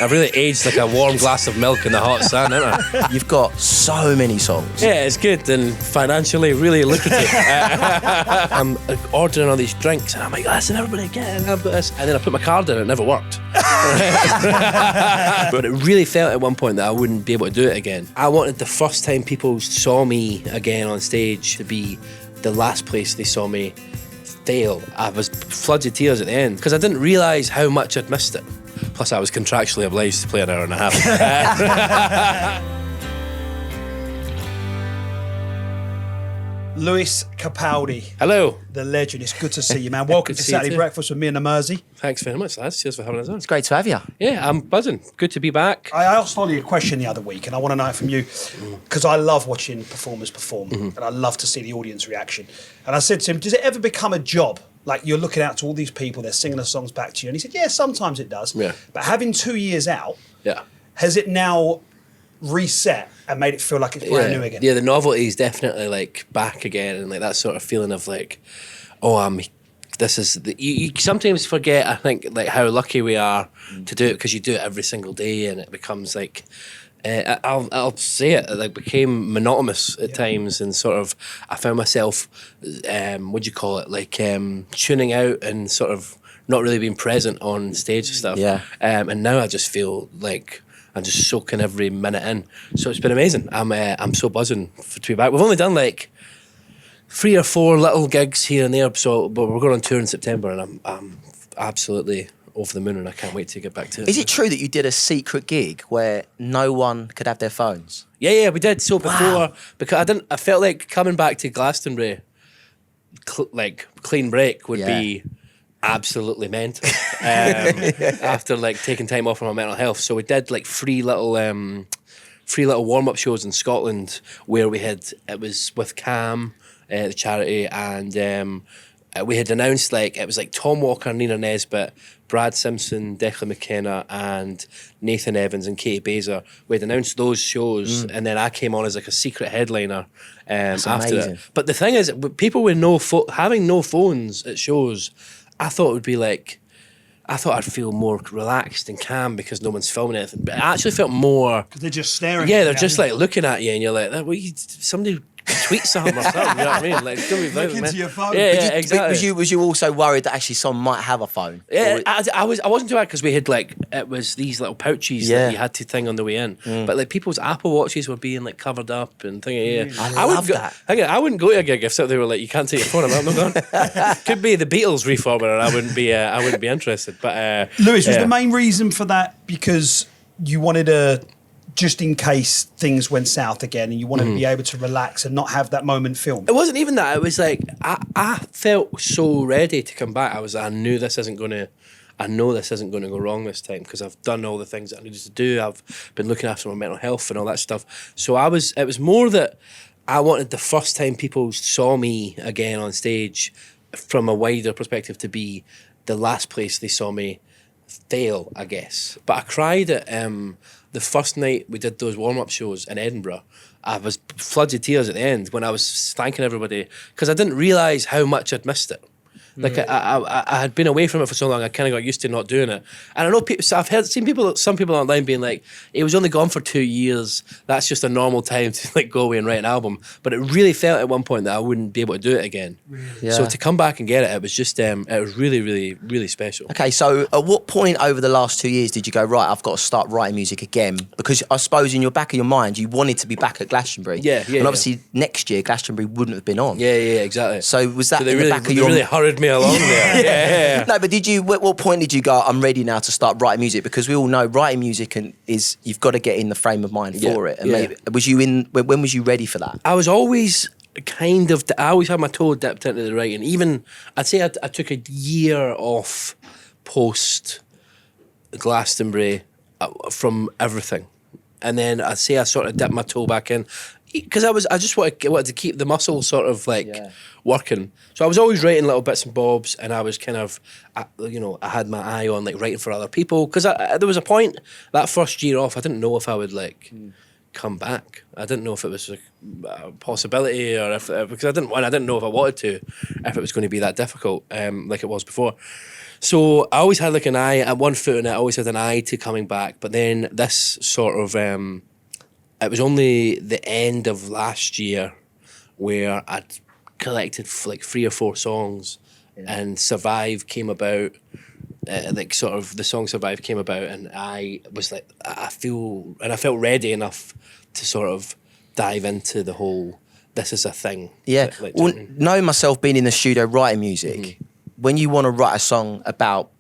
I've really aged like a warm glass of milk in the hot sun, haven't I? You've got so many songs. Yeah, it's good and financially really lucrative. I'm ordering all these drinks and I'm like, listen, everybody get in, I've got this. And then I put my card in and it never worked. But it really felt at one point that I wouldn't be able to do it again. I wanted the first time people saw me again on stage to be the last place they saw me fail. I was floods of tears at the end because I didn't realise how much I'd missed it. Plus I was contractually obliged to play an hour and a half. Lewis Capaldi. Hello. The legend. It's good to see you, man. Welcome Good to to see you Saturday too. Breakfast with me and the Mursy. Thanks very much, lads. Cheers for having us on. It's great to have you. Yeah, I'm buzzing. Good to be back. I asked Olly a question the other week, and I want to know it from you, because I love watching performers perform, and I love to see the audience reaction. And I said to him, does it ever become a job? Like, you're looking out to all these people, they're singing the songs back to you. And he said, yeah, sometimes it does. Yeah. But having 2 years out, Yeah. has it now reset and made it feel like it's brand new again? Yeah, the novelty is definitely like back again, and like that sort of feeling of like, oh, this is you sometimes forget, I think, like how lucky we are to do it, because you do it every single day and it becomes like I'll say it, like became monotonous at times, and sort of I found myself what do you call it, like tuning out and sort of not really being present on stage and stuff. Yeah. And now I just feel like I'm just soaking every minute in. So it's been amazing. I'm so buzzing to be back. We've only done like 3 or 4 little gigs here and there, but we're going on tour in September, and I'm absolutely over the moon, and I can't wait to get back to it. Is it true that you did a secret gig where no one could have their phones? Yeah, we did. So before, because I felt like coming back to Glastonbury, like clean break would be absolutely mental. After like taking time off from my mental health, so we did like 3 little warm-up shows in Scotland where it was with Cam, the charity, and we had announced, like, it was like Tom Walker, Nina Nesbitt, Brad Simpson, Declan McKenna, and Nathan Evans and Katie Baser. We had announced those shows, and then I came on as like a secret headliner after amazing. it. But the thing is, people with having no phones at shows, I thought it would be like, I thought I'd feel more relaxed and calm because no one's filming anything. But I actually felt more... Because they're just staring. Yeah, they're just like looking at you, and you're like, somebody tweet something or something, you know what I mean? Like, don't be Look violent, into man. your phone. Yeah, exactly. Was you also worried that actually someone might have a phone? Yeah, Or- I wasn't too bad because we had like, it was these little pouches that you had to thing on the way in. But like people's Apple Watches were being like covered up and thingy. I love that. I wouldn't go to a gig if they were like, you can't take your phone. I'm not going. Could be the Beatles reformer, and I wouldn't be interested. But Lewis, was the main reason for that because you wanted to, just in case things went south again, and you wanted to be able to relax and not have that moment filmed? It wasn't even that. It was like I felt so ready to come back. I knew this isn't going to. I know this isn't going to go wrong this time because I've done all the things that I needed to do. I've been looking after my mental health and all that stuff. So it was more that I wanted the first time people saw me again on stage from a wider perspective to be the last place they saw me fail, I guess. But I cried at the first night we did those warm-up shows in Edinburgh. I was floods of tears at the end when I was thanking everybody because I didn't realise how much I'd missed it. Like I had been away from it for so long, I kind of got used to not doing it. And I know people, so some people online being like, "It was only gone for 2 years. That's just a normal time to like go away and write an album." But it really felt at one point that I wouldn't be able to do it again. Yeah. So to come back and get it, it was just it was really, really, really special. Okay, so at what point over the last 2 years did you go, right, I've got to start writing music again? Because I suppose in your back of your mind, you wanted to be back at Glastonbury. Yeah. And obviously next year, Glastonbury wouldn't have been on. Yeah, exactly. So was that So they in really, the back of they your really hurried me along there. Yeah. No, but at what point did you go, I'm ready now to start writing music? Because we all know writing music is you've got to get in the frame of mind for it. And maybe, when was you ready for that? I was always I always had my toe dipped into the writing. Even, I'd say I took a year off post Glastonbury from everything. And then I'd say I sort of dipped my toe back in. Because I just wanted to keep the muscle sort of like working. So I was always writing little bits and bobs, and I was kind of, I had my eye on like writing for other people. Because there was a point that first year off, I didn't know if I would like come back. I didn't know if it was a possibility or if because I didn't know if I wanted to, if it was going to be that difficult, like it was before. So I always had like an eye at one foot, and I always had an eye to coming back. But then this sort of, it was only the end of last year where I'd collected like 3 or 4 songs, and Survive came about. Like sort of the song Survive came about, and I was like, I felt ready enough to sort of dive into the whole, this is a thing. Yeah. Like, Well, knowing myself being in the studio writing music, when you want to write a song about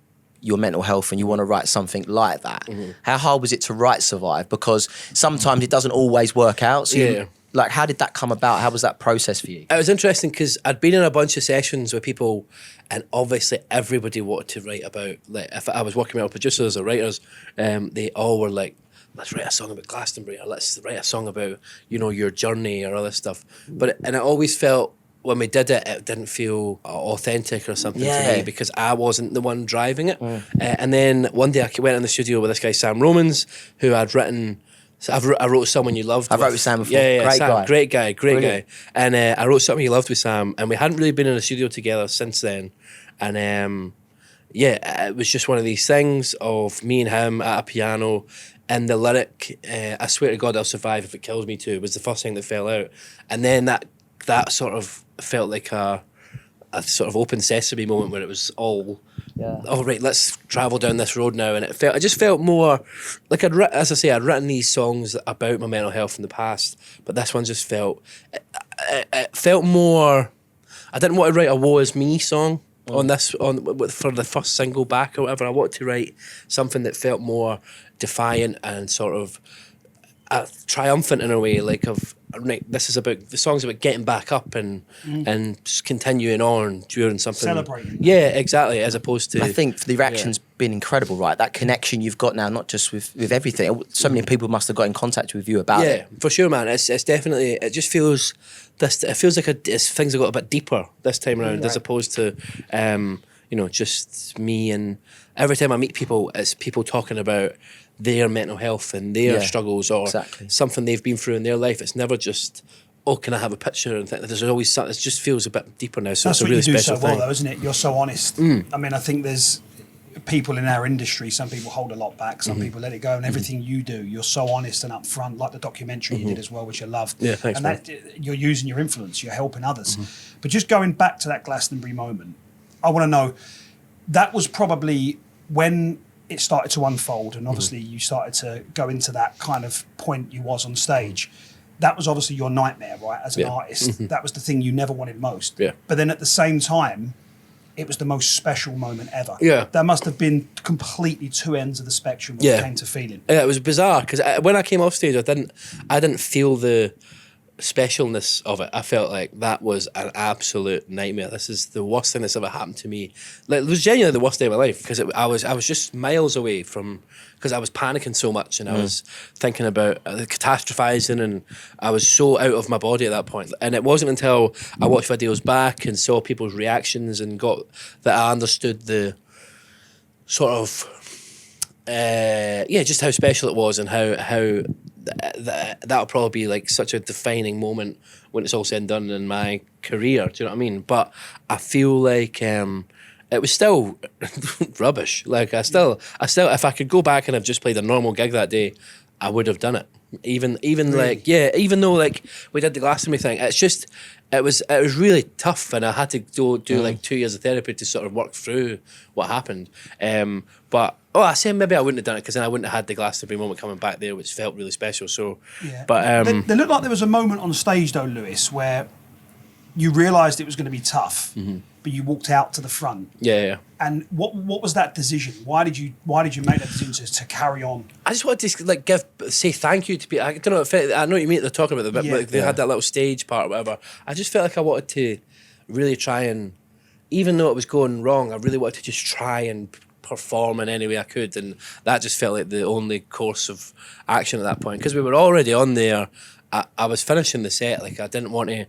your mental health and you want to write something like that, how hard was it to write Survive? Because sometimes it doesn't always work out. So Yeah. like, how did that come about? How was that process for you? It was interesting because I'd been in a bunch of sessions with people, and obviously everybody wanted to write about, like, if I was working with producers or writers, they all were like, let's write a song about Glastonbury, or let's write a song about, you know, your journey or all this stuff. And it always felt, when we did it, it didn't feel authentic or something to me, because I wasn't the one driving it. And then one day I went in the studio with this guy, Sam Romans, who I'd written... So I wrote Someone You Loved. I wrote with Sam before. Great Sam, guy. great guy. Brilliant. And I wrote Something You Loved with Sam, and we hadn't really been in a studio together since then. And it was just one of these things of me and him at a piano, and the lyric, I swear to God I'll survive if it kills me too, was the first thing that fell out. And then that sort of felt like a sort of open sesame moment where it was all... Oh right, let's travel down this road now, and I just felt more like I'd written these songs about my mental health in the past, but this one just felt it felt more. I didn't want to write a "Woe Is Me" song for the first single back or whatever. I wanted to write something that felt more defiant and sort of triumphant in a way, like of this is about, the song's about getting back up and just continuing on during something, celebrating. Yeah, exactly. As opposed to, I think the reaction's been incredible, right? That connection you've got now, not just with everything. So many people must have got in contact with you about it. Yeah, for sure, man. It's definitely, it just feels it feels like things have got a bit deeper this time around, as opposed to you know, just me. And every time I meet people, it's people talking about their mental health and their struggles, or something they've been through in their life. It's never just, oh, can I have a picture? And there's always something. It just feels a bit deeper now. So that's it's a really what you do special so well, thing. though, isn't it? You're so honest. I mean, I think there's people in our industry. Some people hold a lot back. Some people let it go. And everything you do, you're so honest and upfront. Like the documentary you did as well, which I loved. Yeah, thanks, and man. that you're using your influence. You're helping others. But just going back to that Glastonbury moment, I want to know, that was probably when it started to unfold, and obviously you started to go into that kind of point you was on stage. That was obviously your nightmare, right? As an artist, that was the thing you never wanted most. Yeah. But then at the same time, it was the most special moment ever. Yeah. That must have been completely two ends of the spectrum when it came to feeling. Yeah, it was bizarre because when I came off stage, I didn't feel the specialness of it. I felt like that was an absolute nightmare. This is the worst thing that's ever happened to me. Like, it was genuinely the worst day of my life, because I was just miles away from, because I was panicking so much, and I was thinking about catastrophizing, and I was so out of my body at that point. And it wasn't until I watched videos back and saw people's reactions and got that I understood the sort of just how special it was, and how that'll probably be like such a defining moment when it's all said and done in my career. Do you know what I mean? But I feel like it was still rubbish. Like I still, if I could go back and have just played a normal gig that day, I would have done it. Even even though like we did the Glastonbury thing, it's just it was really tough, and I had to do like 2 years of therapy to sort of work through what happened. But I say maybe I wouldn't have done it, because then I wouldn't have had the Glastonbury moment coming back there, which felt really special. So, but there looked like there was a moment on stage though, Lewis, where you realised it was going to be tough, but you walked out to the front. Yeah. And what was that decision? Why did you make that decision to carry on? I just wanted to like say thank you to people. I don't know if I know what you mean. They're talking about the bit, they had that little stage part or whatever. I just felt like I wanted to really try and, even though it was going wrong, I really wanted to just try and perform in any way I could, and that just felt like the only course of action at that point, because we were already on there. I was finishing the set, like I didn't want to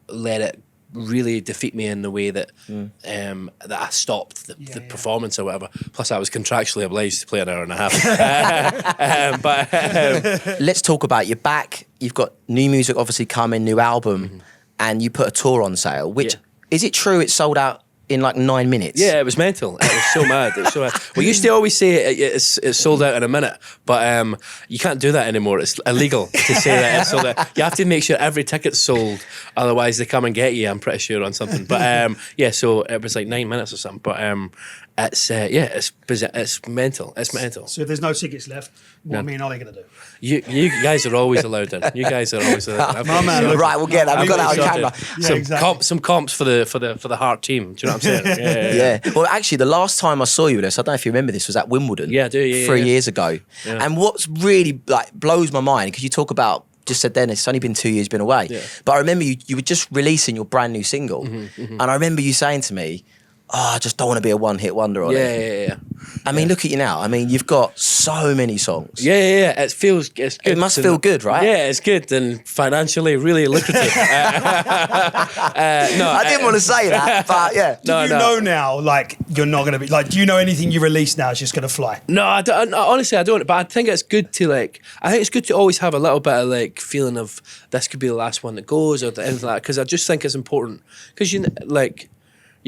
let it really defeat me in the way that that I stopped the performance or whatever. Plus, I was contractually obliged to play an hour and a half. Let's talk about you're back. You've got new music obviously coming, new album, and you put a tour on sale. Which is it true? It sold out in like 9 minutes. Yeah, it was mental. It was so mad. It was so mad. We used to always say it's sold out in a minute, but you can't do that anymore. It's illegal to say that it's sold out. You have to make sure every ticket's sold, otherwise they come and get you. I'm pretty sure on something. But so it was like 9 minutes or something. But it's mental. It's mental. So if there's no tickets left, what are me and Ollie going to do? You guys are always allowed in. You guys are always allowed in. My man, Right, we'll get that. We've got that on camera. Some comps for the Heart team. Do you know what I'm saying? Yeah. Well, actually, the last time I saw you with us, I don't know if you remember this, was at Wimbledon. Yeah, I do. Yeah, 3 years ago. Yeah. And what's really like blows my mind, because you talk about, just said then, it's only been 2 years been away. Yeah. But I remember you were just releasing your brand new single, and I remember you saying to me, I just don't want to be a one-hit wonder on it. Yeah. I mean, look at you now. I mean, you've got so many songs. Yeah. It's good. It must feel good, right? Yeah, it's good and financially really lucrative. I didn't want to say that, but yeah. Do you know now, like, you're not going to be, like, do you know anything you release now is just going to fly? No, I don't, honestly, I don't. But I think it's good to, like, always have a little bit of, like, feeling of this could be the last one that goes or anything like that. Because I just think it's important. Because, you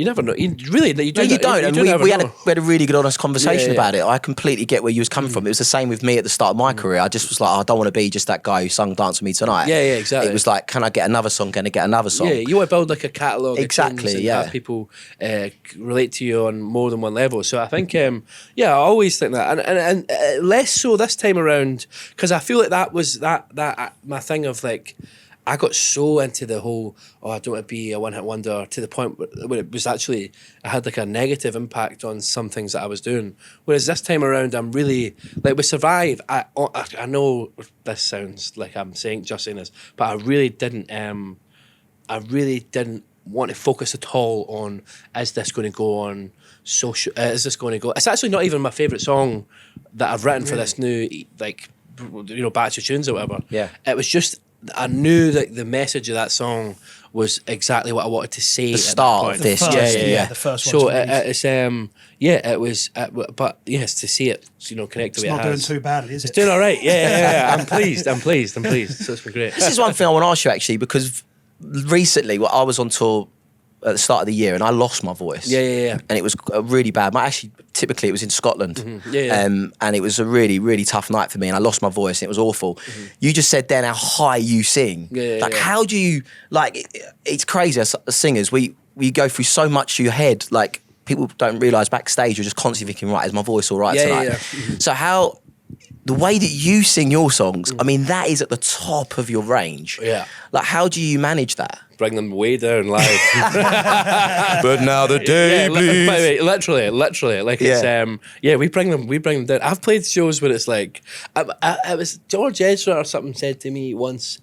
never know. You don't. And we had a really good, honest conversation about it. I completely get where you was coming from. It was the same with me at the start of my career. I just was like, I don't want to be just that guy who sung Dance With Me Tonight. Yeah, exactly. It was like, can I get another song? Can I get another song? Yeah, you want to build like a catalogue. Exactly, and have people relate to you on more than one level. So I think, I always think that. And less so this time around, because I feel like that was my thing of like, I got so into the whole, I don't want to be a one-hit wonder, to the point where it was actually, I had like a negative impact on some things that I was doing. Whereas this time around, I'm really, like with Survive, I know this sounds like I'm saying this, but I really didn't want to focus at all on, is this going to go on social, is this going to go, it's actually not even my favourite song that I've written for this new, like, batch of tunes or whatever. Yeah. It was just, I knew that the message of that song was exactly what I wanted to say. The start of this, the first one. So it was, but yes, to see it, connect the way it has. It's not doing too badly, is it? It's doing all right. Yeah. I'm pleased. So it's been great. This is one thing I want to ask you actually, because recently, I was on tour at the start of the year and I lost my voice. Yeah. And it was really bad. Typically it was in Scotland. Mm-hmm. And it was a really, really tough night for me and I lost my voice and it was awful. Mm-hmm. You just said then how high you sing. How do you, it's crazy as singers, we go through so much to your head, like people don't realise backstage you're just constantly thinking, right, is my voice all right tonight? Yeah. Mm-hmm. So the way that you sing your songs, I mean, that is at the top of your range. Yeah. Like, how do you manage that? Bring them way down live. But now the day bleeds. By the way, literally, like it's we bring them down. I've played shows where it's like, it was George Ezra or something said to me once.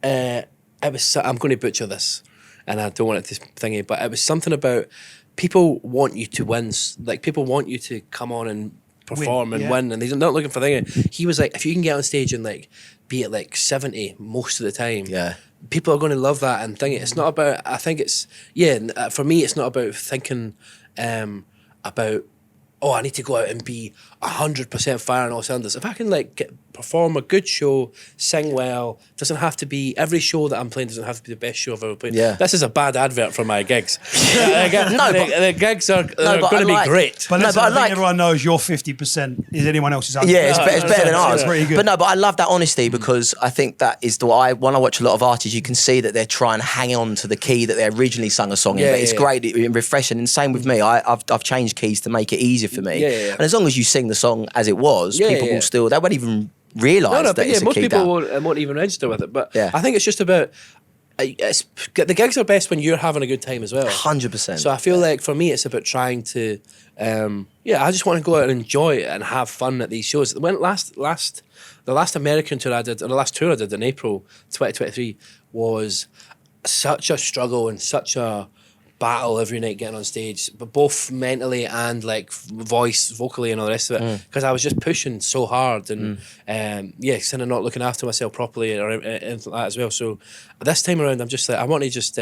I'm going to butcher this, and I don't want it to thingy, but it was something about people want you to win. Like people want you to come on and perform and win, and they're not looking for thing. He was like, if you can get on stage and like be at like 70 most of the time, people are going to love that and think it's not about. I think it's for me, it's not about thinking about I need to go out and be 100% fire on all cylinders. If I can perform a good show, sing well, doesn't have to be, every show that I'm playing doesn't have to be the best show I've ever played. Yeah. This is a bad advert for my gigs. The gigs are going to be great. But I think everyone knows your 50% is anyone else's 100%. Yeah, it's better than ours. It's pretty good. But I love that honesty because I think that is when I watch a lot of artists, you can see that they're trying to hang on to the key that they originally sung a song in. But it's great, refreshing. And same with me. I've changed keys to make it easier for me. And as long as you sing the song as it was, people will still, they won't even realise that it's a most key people down. won't even register with it. But I think it's just about, the gigs are best when you're having a good time as well. 100%. So I feel like for me, it's about trying to, I just want to go out and enjoy it and have fun at these shows. When the last American tour I did, or the last tour I did in April 2023 was such a struggle and such a battle every night getting on stage, but both mentally and vocally and all the rest of it, because I was just pushing so hard and kind of not looking after myself properly or anything like that as well. So this time around, I'm just like, I want to just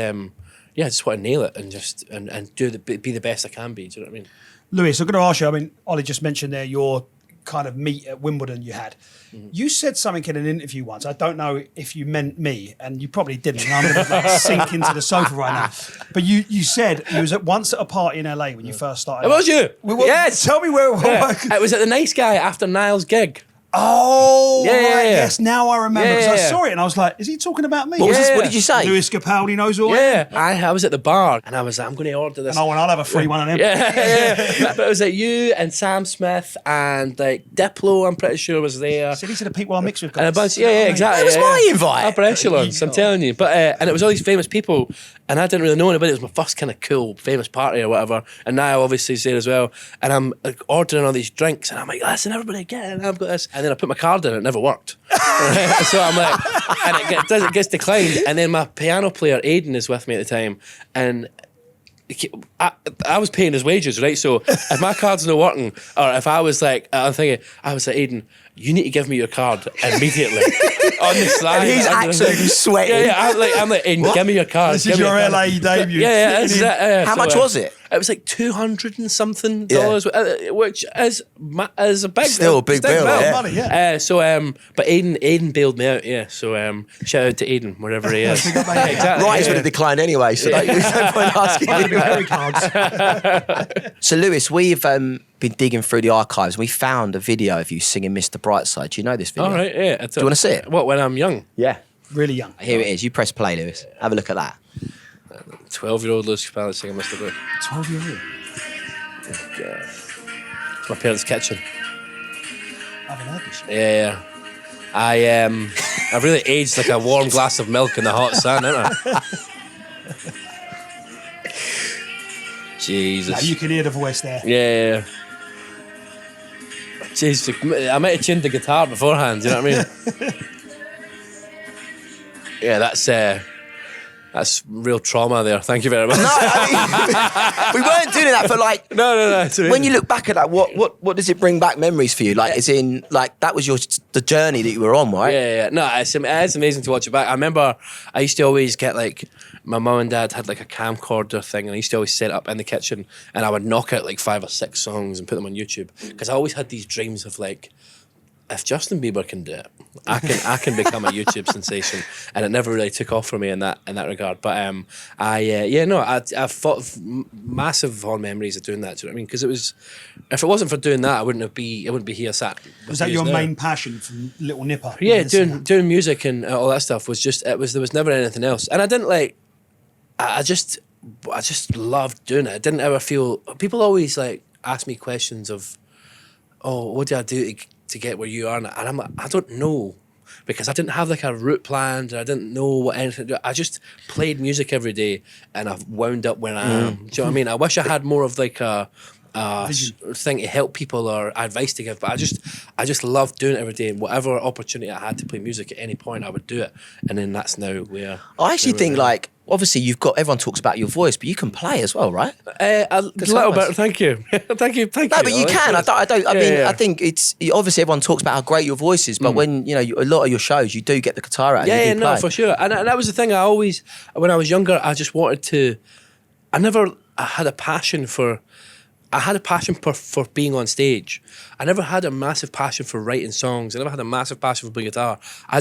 yeah, I just want to nail it and just and be the best I can be. Do you know what I mean? Lewis, I'm going to ask you. I mean, Ollie just mentioned there your kind of meet at Wimbledon you had. You said something in an interview once. I don't know if you meant me, and you probably didn't. And I'm going to sink into the sofa right now. But you said you was once at a party in LA when you first started. It was you. Yes. Tell me where it was. Yeah. It was at the Nice Guy after Niall's gig. Oh, Yeah, right, yeah, yeah. yes. Now I remember because I Yeah. saw it and I was like, is he talking about me? What was this? Yeah. What did you say? Lewis Capaldi knows all. Yeah, I was at the bar and I was like, I'm going to order this. And I'll have a free one of them. Yeah. But it was like you and Sam Smith and like Diplo, I'm pretty sure was there. So these are the people I mix with. And a guys. bunch, yeah, exactly. That was yeah, my yeah. invite. Upper echelons, I'm telling you. But and it was all these famous people, and I didn't really know anybody. It was my first kind of cool, famous party or whatever. And Niall obviously is there as well. And I'm like, ordering all these drinks, and I'm like, listen, everybody get it. And I've got this. And then I put my card in, it never worked. So I'm like, and it gets declined. And then my piano player Aidan is with me at the time, and I was paying his wages, right? So if my card's not working, or if I was like, I'm thinking, I was like, Aidan, you need to give me your card immediately on the slide. And he's absolutely sweating. Yeah, I'm like, Aidan, give me your card. This give is me your card. LA debut. Yeah, this is it. How much was it? It was like $200 and something, Yeah. which is a big, Still a big bill, yeah. Money, yeah. But Aidan bailed me out, yeah. So shout out to Aidan wherever he is. Big up, mate. Exactly. Right, would have declined anyway, so there's no point asking. Very cards. So, Lewis, we've been digging through the archives and we found a video of you singing Mr. Brightside. Do you know this video? All right, yeah. Do you want to see it? What, when I'm young? Yeah. Really young. Here it is. You press play, Lewis. Have a look at that. 12-year-old Lewis Capaldi singing Mr. Blue. 12-year-old. It's my parents' kitchen. I haven't heard this. Yeah. I've really aged like a warm glass of milk in the hot sun, haven't I? Jesus. Now, you can hear the voice there. Yeah. Jeez, I might have tuned the guitar beforehand, do you know what I mean? Yeah, that's real trauma there. Thank you very much. No, I mean, we weren't doing that, but like, No. when you look back at that, what does it bring back memories for you? Like, as in, like, that was the journey that you were on, right? Yeah. No, it's amazing to watch it back. I remember I used to always get like, my mum and dad had like a camcorder thing, and I used to always set it up in the kitchen, and I would knock out like 5 or 6 songs and put them on YouTube, because I always had these dreams of like, if Justin Bieber can do it, I can become a YouTube sensation, and it never really took off for me in that regard. But I've fought massive fond memories of doing that. Do you know what I mean? Because if it wasn't for doing that, I wouldn't be here sat. Was that your main passion from Little Nipper? Yeah, doing music and all that stuff was just there was never anything else, and I didn't like. I just loved doing it. I didn't ever feel. People always like ask me questions of, oh, what did I do to get where you are? And I'm like, I don't know, because I didn't have like a route planned. I didn't know what anything to do. I just played music every day, and I've wound up where I am. Do you know what I mean? I wish I had more of like a thing to help people or advice to give, but I just loved doing it every day, and whatever opportunity I had to play music at any point, I would do it. And then that's now where I actually think, like, obviously everyone talks about your voice, but you can play as well, right? a little bit. Thank you. thank you. No, but you can. I think it's obviously everyone talks about how great your voice is, but when a lot of your shows, you do get the guitar out. Yeah, and you do no, play. for sure. And that was the thing. I always, when I was younger, I just wanted to. I had a passion for being on stage. I never had a massive passion for writing songs. I never had a massive passion for playing guitar. I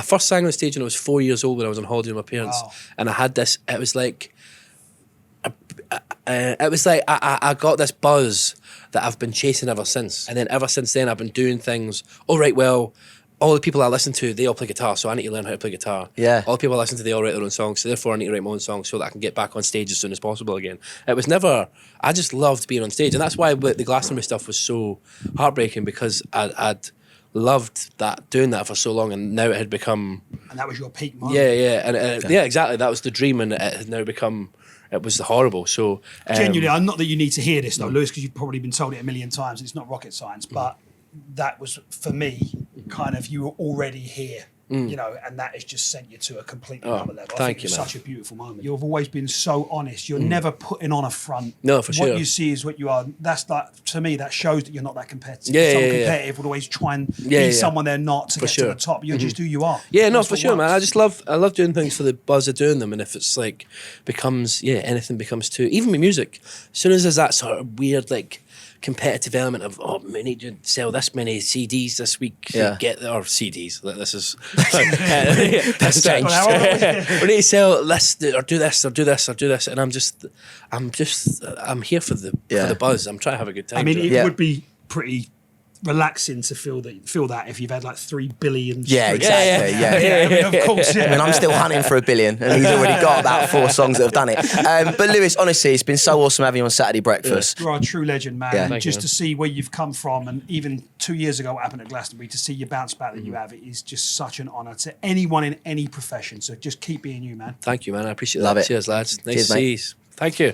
first sang on stage when I was 4 years old when I was on holiday with my parents. Wow. And I had this, it was like I got this buzz that I've been chasing ever since. And then ever since then, I've been doing things, all right, well, all the people I listen to, they all play guitar, so I need to learn how to play guitar. Yeah. All the people I listen to, they all write their own songs, so therefore I need to write my own songs so that I can get back on stage as soon as possible again. It was never, I just loved being on stage, and that's why the Glastonbury stuff was so heartbreaking, because I'd loved doing that for so long, and now it had become... And that was your peak moment. Yeah, exactly, that was the dream, and it had now become... It was horrible, so... Genuinely, not that you need to hear this though, Lewis, because you've probably been told it a million times, it's not rocket science, but that was, for me, kind of, you were already here you know, and that has just sent you to a completely another level. I thank think you, it's man. such a beautiful moment. You've always been so honest. You're never putting on a front. No, for sure. What you see is what you are. That's like, to me, that shows that you're not that competitive. Yeah, Someone yeah, yeah. competitive would always try and Yeah, be yeah. someone they're not to For get sure. to the top. You're just who you are. Yeah, no, That's for what sure, man. works. I love doing things for the buzz of doing them, and if it's like anything becomes too, even with music, as soon as there's that sort of weird like competitive element of we need to sell this many CDs this week to get or CDs. This is that's changed. we need to sell this or do this or do this or do this, and I'm here for the buzz. I'm trying to have a good time. I mean, doing it it. would be pretty relaxing to feel that if you've had like 3 billion. Yeah, streams. exactly. Yeah. I mean, of course. Yeah. I mean, I'm still hunting for 1 billion, and he's already got about 4 songs that have done it. But Lewis, honestly, it's been so awesome having you on Saturday Breakfast. You are a true legend, man. Yeah. And Thank just you, to see where you've come from, and even 2 years ago what happened at Glastonbury, to see you bounce back that you have, it is just such an honour to anyone in any profession. So just keep being you, man. Thank you, man. I appreciate Love that. it. Cheers, lads. Nice Cheers, to mate. see you. Thank you.